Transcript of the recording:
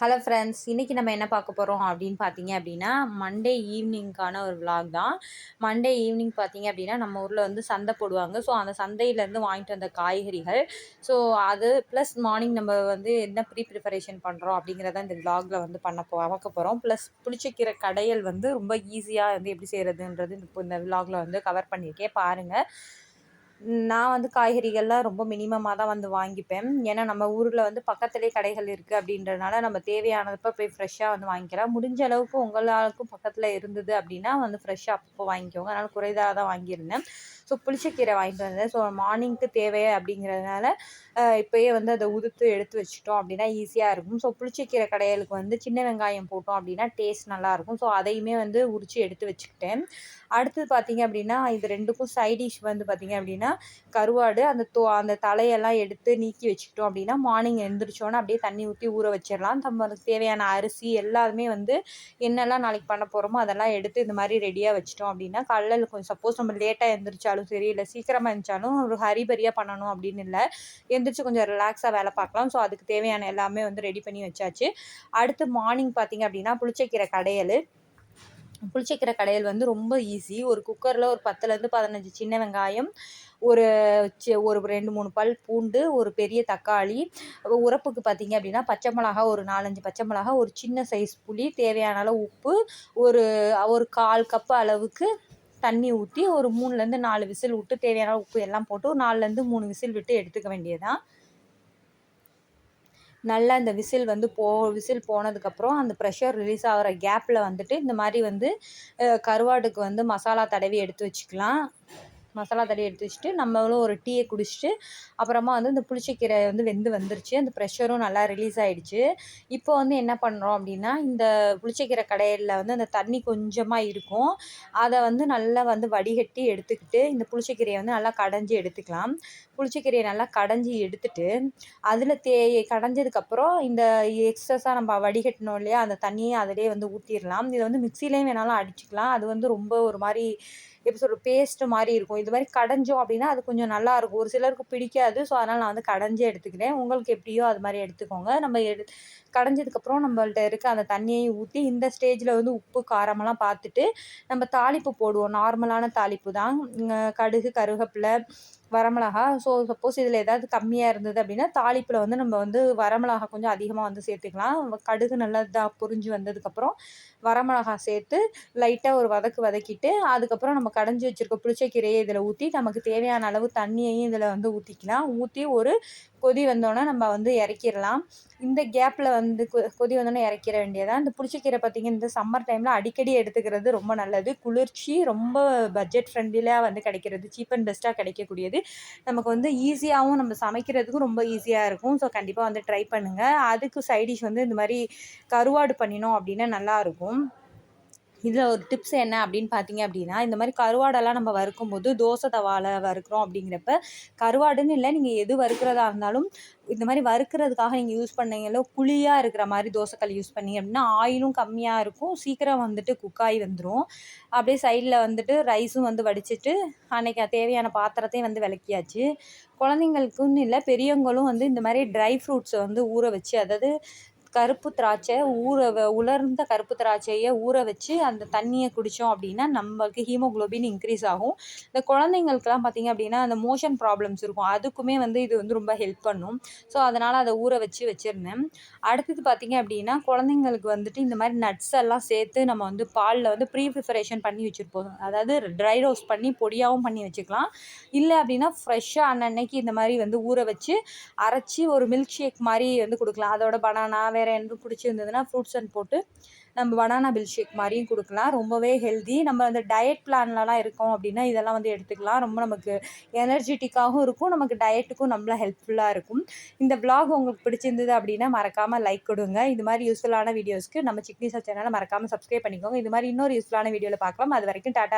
Hello friends, இன்றைக்கி நம்ம என்ன பார்க்க போகிறோம் அப்படின்னு பார்த்தீங்க அப்படின்னா, மண்டே ஈவினிங்க்கான ஒரு விலாக் தான். மண்டே ஈவினிங் பார்த்தீங்க அப்படின்னா, நம்ம ஊரில் வந்து சந்தை போடுவாங்க. ஸோ அந்த சந்தையிலேருந்து வாங்கிட்டு வந்த காய்கறிகள், ஸோ அது ப்ளஸ் மார்னிங் நம்ம வந்து என்ன ப்ரிப்பரேஷன் பண்ணுறோம் அப்படிங்கிறத இந்த விலாகில் வந்து பார்க்க போகிறோம். ப்ளஸ் புளிச்சக்கீரை கடையல் வந்து ரொம்ப ஈஸியாக வந்து எப்படி செய்கிறதுன்றது இப்போ இந்த விலாகில் வந்து கவர் பண்ணியிருக்கேன், பாருங்கள். நான் வந்து காய்கறிகள்லாம் ரொம்ப மினிமமாக தான் வந்து வாங்கிப்பேன். ஏன்னா நம்ம ஊரில் வந்து பக்கத்துலேயே கடைகள் இருக்குது அப்படின்றதுனால நம்ம தேவையானதப்போ போய் ஃப்ரெஷ்ஷாக வந்து வாங்கிக்கலாம். முடிஞ்ச அளவுக்கு உங்களுக்கும் பக்கத்தில் இருந்தது அப்படின்னா வந்து ஃப்ரெஷ்ஷாக அப்பப்போ வாங்கிக்கோங்க. அதனால் குறைவாக தான் வாங்கியிருந்தேன். ஸோ புளிச்சக்கீரை வாங்கிட்டு வந்தேன். ஸோ மார்னிங்க்கு தேவை அப்படிங்கிறதுனால இப்போயே வந்து அதை உதுத்து எடுத்து வச்சுட்டோம் அப்படின்னா ஈஸியாக இருக்கும். ஸோ புளிச்சக்கீரை கடையலுக்கு வந்து சின்ன வெங்காயம் போட்டோம் அப்படின்னா டேஸ்ட் நல்லாயிருக்கும். ஸோ அதையுமே வந்து உரித்து எடுத்து வச்சுக்கிட்டேன். அடுத்தது பார்த்தீங்க அப்படின்னா, இது 2க்கும் சைட் டிஷ் வந்து பார்த்தீங்க அப்படின்னா, கருவாடு அந்த தலையெல்லாம் எடுத்து நீக்கி வச்சுக்கிட்டோம் அப்படின்னா, மார்னிங் எழுந்திரிச்சோன்னே அப்படியே தண்ணி ஊற்றி ஊற வச்சிடலாம். நம்மளுக்கு தேவையான அரிசி எல்லாமே வந்து என்னெல்லாம் நாளைக்கு பண்ண போகிறோமோ அதெல்லாம் எடுத்து இந்த மாதிரி ரெடியாக வச்சுட்டோம் அப்படின்னா, காலைல கொஞ்சம் சப்போஸ் நம்ம லேட்டாக எழுந்திரிச்சாலும் சரி, இல்லை சீக்கிரமாக எழுந்திரிச்சாலும் ஒரு ஹரிபரியாக பண்ணணும் அப்படின்னு இல்லை. எழுந்திரிச்சு கொஞ்சம் ரிலாக்ஸாக வேலை பார்க்கலாம். ஸோ அதுக்கு தேவையான எல்லாமே வந்து ரெடி பண்ணி வச்சாச்சு. அடுத்து மார்னிங் பார்த்தீங்க அப்படின்னா, புளிச்சக்கீரை கடையல் வந்து ரொம்ப ஈஸி. ஒரு குக்கரில் ஒரு 10லேருந்து 15 சின்ன வெங்காயம், ஒரு ஒரு 2, 3 பல் பூண்டு, ஒரு பெரிய தக்காளி, உரப்புக்கு பார்த்தீங்க அப்படின்னா பச்சை மிளகா, ஒரு 4, 5 பச்சை மிளகா, ஒரு சின்ன சைஸ் புளி, தேவையான அளவு உப்பு, ஒரு ஒரு 1/4 கப்பு அளவுக்கு தண்ணி ஊற்றி ஒரு 3லேருந்து 4 விசில் விட்டு தேவையான உப்பு எல்லாம் போட்டு ஒரு 4லேருந்து 3 விசில் விட்டு எடுத்துக்க வேண்டியதுதான். நல்லா இந்த விசில் போனதுக்கப்புறம் அந்த ப்ரெஷர் ரிலீஸ் ஆகிற கேப்பில் வந்துட்டு இந்த மாதிரி வந்து கருவாடுக்கு வந்து மசாலா தடவி எடுத்து வச்சுக்கலாம். மசாலா தடவி எடுத்து வச்சுட்டு நம்மளும் ஒரு டீயை குடிச்சிட்டு அப்புறமா வந்து இந்த புளிச்சக்கீரை வந்து வந்துருச்சு. அந்த ப்ரெஷரும் நல்லா ரிலீஸ் ஆகிடுச்சு. இப்போ வந்து என்ன பண்ணுறோம் அப்படின்னா, இந்த புளிச்சக்கீரை கடையில் வந்து அந்த தண்ணி கொஞ்சமாக இருக்கும். அதை வந்து நல்லா வந்து வடிகட்டி எடுத்துக்கிட்டு இந்த புளிச்சக்கீரையை வந்து நல்லா கடைஞ்சி எடுத்துக்கலாம். புளிச்சக்கீரையை நல்லா கடைஞ்சி எடுத்துட்டு அதில் கடைஞ்சதுக்கப்புறம் இந்த எக்ஸஸாக நம்ம வடிகட்டினோம் இல்லையா, அந்த தண்ணியை அதிலே வந்து ஊற்றிடலாம். இதை வந்து மிக்சிலேயும் வேணாலும் அடிச்சுக்கலாம். அது வந்து ரொம்ப ஒரு மாதிரி எப்படி சொல்கிறது, பேஸ்ட்டு மாதிரி இருக்கும். இது மாதிரி கடைஞ்சோம் அப்படின்னா அது கொஞ்சம் நல்லாயிருக்கும். ஒரு சிலருக்கு பிடிக்காது. ஸோ அதனால் நான் வந்து கடைஞ்சே எடுத்துக்கிறேன். உங்களுக்கு எப்படியோ அது மாதிரி எடுத்துக்கோங்க. நம்ம கடைஞ்சதுக்கப்புறம் நம்மள்ட்ட இருக்க அந்த தண்ணியையும் ஊற்றி இந்த ஸ்டேஜில் வந்து உப்பு காரமெல்லாம் பார்த்துட்டு நம்ம தாளிப்பு போடுவோம். நார்மலான தாளிப்பு தான். கடுகு, கருவேப்பிலை, வரமிளகா. ஸோ சப்போஸ் இதில் ஏதாவது கம்மியாக இருந்தது அப்படின்னா தாளிப்பில் வந்து நம்ம வந்து வரமிளகா கொஞ்சம் அதிகமாக வந்து சேர்த்துக்கலாம். கடுகு நல்லா பொரிஞ்சு வந்ததுக்கப்புறம் வரமிளகா சேர்த்து லைட்டாக ஒரு வதக்கிட்டு அதுக்கப்புறம் நம்ம கடைஞ்சி வச்சுருக்க புளிச்சக்கீரையை இதில் ஊற்றி நமக்கு தேவையான அளவு தண்ணியையும் இதில் வந்து ஊற்றிக்கலாம். ஊற்றி ஒரு கொதி வந்தோடனே நம்ம வந்து இறக்கிடலாம். இந்த கேப்பில் வந்து கொதி வந்தோடனே இறக்கிற வேண்டியதான். இந்த புளிச்சக்கீரை பார்த்திங்கன்னா இந்த சம்மர் டைமில் அடிக்கடி எடுத்துக்கிறது ரொம்ப நல்லது. குளிர்ச்சி, ரொம்ப பட்ஜெட் ஃப்ரெண்ட்லியாக வந்து கிடைக்கிறது, சீப் அண்ட் பெஸ்ட்டாக கிடைக்கக்கூடியது. நமக்கு வந்து ஈஸியாகவும் நம்ம சமைக்கிறதுக்கும் ரொம்ப ஈஸியாக இருக்கும். ஸோ கண்டிப்பாக வந்து ட்ரை பண்ணுங்கள். அதுக்கு சைட் டிஷ் வந்து இந்த மாதிரி கருவாடு பண்ணினோம் அப்படின்னா நல்லாயிருக்கும். இதில் ஒரு டிப்ஸ் என்ன அப்படின்னு பார்த்தீங்க அப்படின்னா, இந்த மாதிரி கருவாடெல்லாம் நம்ம வறுக்கும்போது தோசை தவாவில் வறுக்கிறோம் அப்படிங்கிறப்ப கருவாடுன்னு இல்லை, நீங்கள் எது வறுக்கிறதா இருந்தாலும் இந்த மாதிரி வறுக்கிறதுக்காக நீங்கள் யூஸ் பண்ணீங்களோ குழியாக இருக்கிற மாதிரி தோசைக்கல் யூஸ் பண்ணீங்க அப்படின்னா ஆயிலும் கம்மியாக இருக்கும், சீக்கிரம் வந்துட்டு குக்காகி வந்துடும். அப்படியே சைடில் வந்துட்டு ரைஸும் வந்து வடிச்சிட்டு அன்றைக்கி தேவையான பாத்திரத்தையும் வந்து விளக்கியாச்சு. குழந்தைங்களுக்குன்னு இல்லை, பெரியவங்களும் வந்து இந்த மாதிரி ட்ரை ஃப்ரூட்ஸை வந்து ஊற வச்சு, அதாவது கருப்பு திராட்சை உலர்ந்த கருப்பு திராட்சையை ஊற வச்சு அந்த தண்ணியை குடித்தோம் அப்படின்னா நம்மளுக்கு ஹீமோகுளோபின் இன்க்ரீஸ் ஆகும். இந்த குழந்தைங்களுக்குலாம் பார்த்திங்க அப்படின்னா அந்த மோஷன் ப்ராப்ளம்ஸ் இருக்கும், அதுக்குமே வந்து இது வந்து ரொம்ப ஹெல்ப் பண்ணும். ஸோ அதனால் அதை ஊற வச்சுருந்தேன். அடுத்தது பார்த்திங்க அப்படின்னா, குழந்தைங்களுக்கு வந்துட்டு இந்த மாதிரி நட்ஸ் எல்லாம் சேர்த்து நம்ம வந்து பாலில் வந்து ப்ரிப்பரேஷன் பண்ணி வச்சுருப்போம். அதாவது ட்ரை ரோஸ்ட் பண்ணி பொடியாகவும் பண்ணி வச்சுக்கலாம். இல்லை அப்படின்னா ஃப்ரெஷ்ஷாக அன்னன்னைக்கு இந்த மாதிரி வந்து ஊற வச்சு அரைச்சி ஒரு மில்க் ஷேக் மாதிரி வந்து கொடுக்கலாம். அதோட பனானா வேறு எதுவும் பிடிச்சிருந்ததுன்னா ஃப்ரூட்ஸ் போட்டு நம்ம பனானா மில்க் ஷேக் மாதிரியும் கொடுக்கலாம். ரொம்பவே ஹெல்தி. நம்ம அந்த டயட் பிளான்லலாம் இருக்கோம் அப்படின்னா இதெல்லாம் வந்து எடுத்துக்கலாம். ரொம்ப நமக்கு எனர்ஜெட்டிக்காகவும் இருக்கும், நமக்கு டயட்டுக்கும் நம்மள ஹெல்ப்ஃபுல்லாக இருக்கும். இந்த விலாக் உங்களுக்கு பிடிச்சிருந்தது அப்படின்னா மறக்காமல் லைக் கொடுங்க. இது மாதிரி யூஸ்ஃபுல்லான வீடியோஸ்க்கு நம்ம சிக்னி சேனலை மறக்காமல் சப்ஸ்கிரைப் பண்ணிக்கோங்க. இது மாதிரி இன்னொரு யூஸ்ஃபுல்லான வீடியோவில் பார்க்கலாம். அது வரைக்கும் டாட்டா.